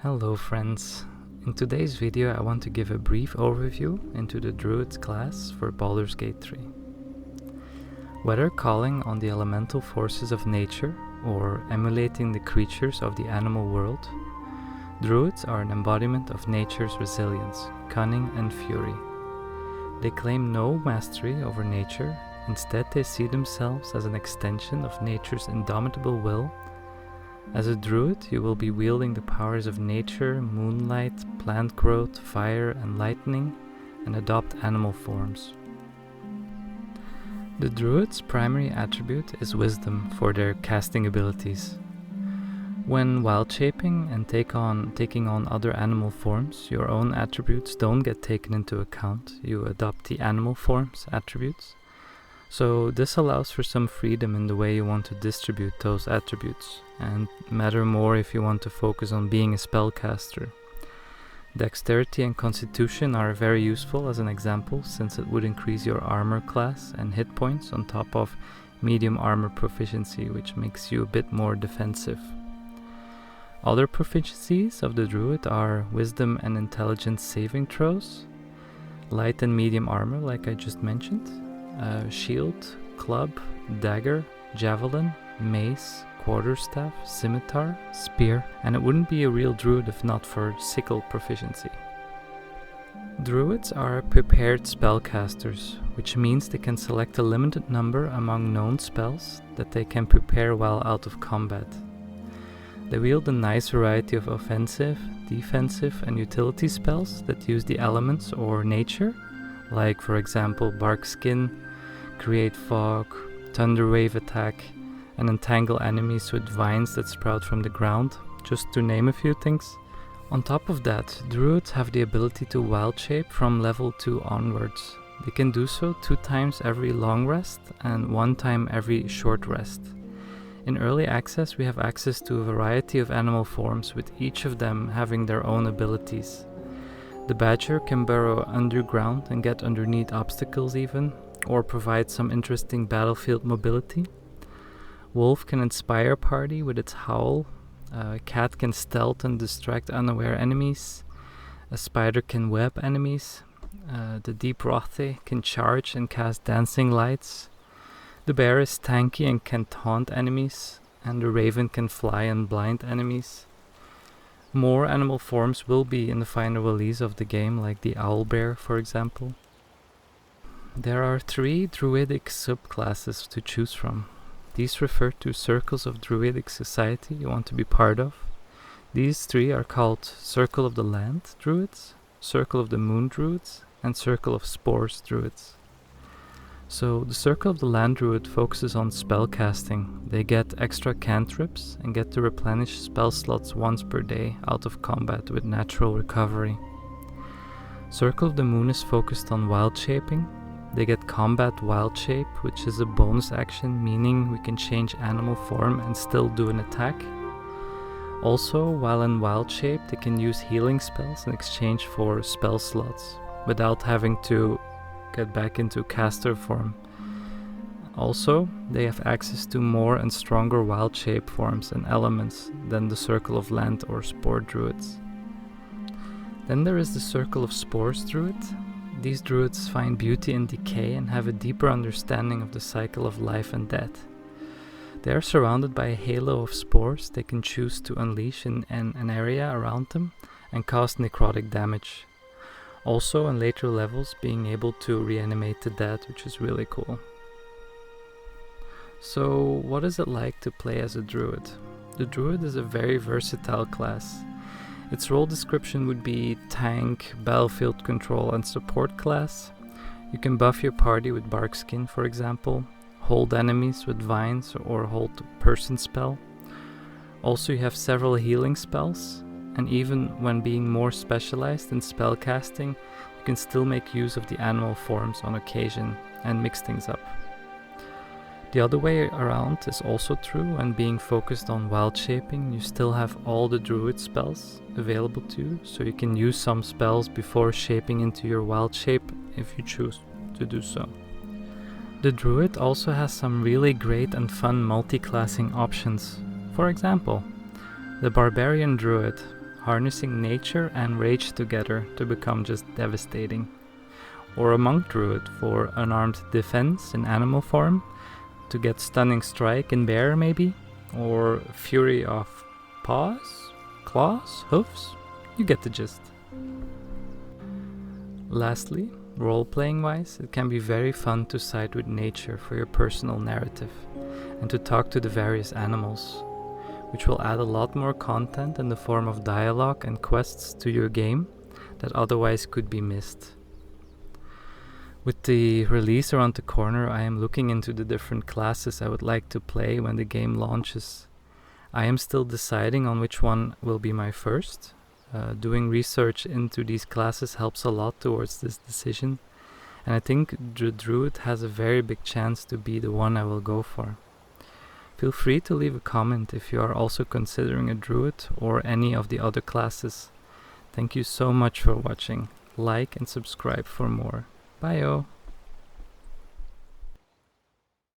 Hello friends, in today's video I want to give a brief overview into the Druid class for Baldur's Gate 3. Whether calling on the elemental forces of nature or emulating the creatures of the animal world, Druids are an embodiment of nature's resilience, cunning and fury. They claim no mastery over nature, instead they see themselves as an extension of nature's indomitable will. As a druid, you will be wielding the powers of nature, moonlight, plant growth, fire and lightning, and adopt animal forms. The druid's primary attribute is wisdom for their casting abilities. When wild shaping and taking on other animal forms, your own attributes don't get taken into account. You adopt the animal forms attributes. So this allows for some freedom in the way you want to distribute those attributes, and matter more if you want to focus on being a spellcaster. Dexterity and constitution are very useful as an example, since it would increase your armor class and hit points on top of medium armor proficiency, which makes you a bit more defensive. Other proficiencies of the druid are wisdom and intelligence saving throws, light and medium armor like I just mentioned, shield, club, dagger, javelin, mace, quarterstaff, scimitar, spear, and it wouldn't be a real druid if not for sickle proficiency. Druids are prepared spellcasters, which means they can select a limited number among known spells that they can prepare while out of combat. They wield a nice variety of offensive, defensive, and utility spells that use the elements or nature, like for example bark skin, create fog, thunder wave attack, and entangle enemies with vines that sprout from the ground, just to name a few things. On top of that, druids have the ability to wild shape from level 2 onwards. They can do so 2 times every long rest and 1 time every short rest. In early access we have access to a variety of animal forms, with each of them having their own abilities. The badger can burrow underground and get underneath obstacles even, or provide some interesting battlefield mobility. Wolf can inspire a party with its howl. A cat can stealth and distract unaware enemies. A spider can web enemies. The deep rothe can charge and cast dancing lights. The bear is tanky and can taunt enemies, and the raven can fly and blind enemies. More animal forms will be in the final release of the game, like the owlbear for example. There are 3 druidic subclasses to choose from. These refer to circles of druidic society you want to be part of. These 3 are called Circle of the Land Druids, Circle of the Moon Druids, and Circle of Spores Druids. So the Circle of the Land Druid focuses on spell casting. They get extra cantrips and get to replenish spell slots once per day out of combat with natural recovery. Circle of the Moon is focused on wild shaping. They get combat wild shape, which is a bonus action, meaning we can change animal form and still do an attack. Also, while in wild shape, they can use healing spells in exchange for spell slots, without having to get back into caster form. Also, they have access to more and stronger wild shape forms and elements than the Circle of Land or Spore Druids. Then there is the Circle of Spores Druid. These druids find beauty in decay and have a deeper understanding of the cycle of life and death. They are surrounded by a halo of spores they can choose to unleash in an area around them and cause necrotic damage. Also in later levels being able to reanimate the dead, which is really cool. So what is it like to play as a druid? The druid is a very versatile class. Its role description would be tank, battlefield control and support class. You can buff your party with bark skin for example, hold enemies with vines or hold person spell. Also you have several healing spells, and even when being more specialized in spell casting, you can still make use of the animal forms on occasion and mix things up. The other way around is also true, and being focused on wild shaping, you still have all the druid spells available to you, so you can use some spells before shaping into your wild shape if you choose to do so. The druid also has some really great and fun multi-classing options. For example, the barbarian druid harnessing nature and rage together to become just devastating. Or a monk druid for unarmed defense in animal form, to get stunning strike in bear maybe, or fury of paws, claws, hoofs, you get the gist. Lastly, role-playing wise, it can be very fun to side with nature for your personal narrative, and to talk to the various animals, which will add a lot more content in the form of dialogue and quests to your game that otherwise could be missed. With the release around the corner, I am looking into the different classes I would like to play when the game launches. I am still deciding on which one will be my first. Doing research into these classes helps a lot towards this decision, and I think the Druid has a very big chance to be the one I will go for. Feel free to leave a comment if you are also considering a Druid or any of the other classes. Thank you so much for watching. Like and subscribe for more. Bye-o!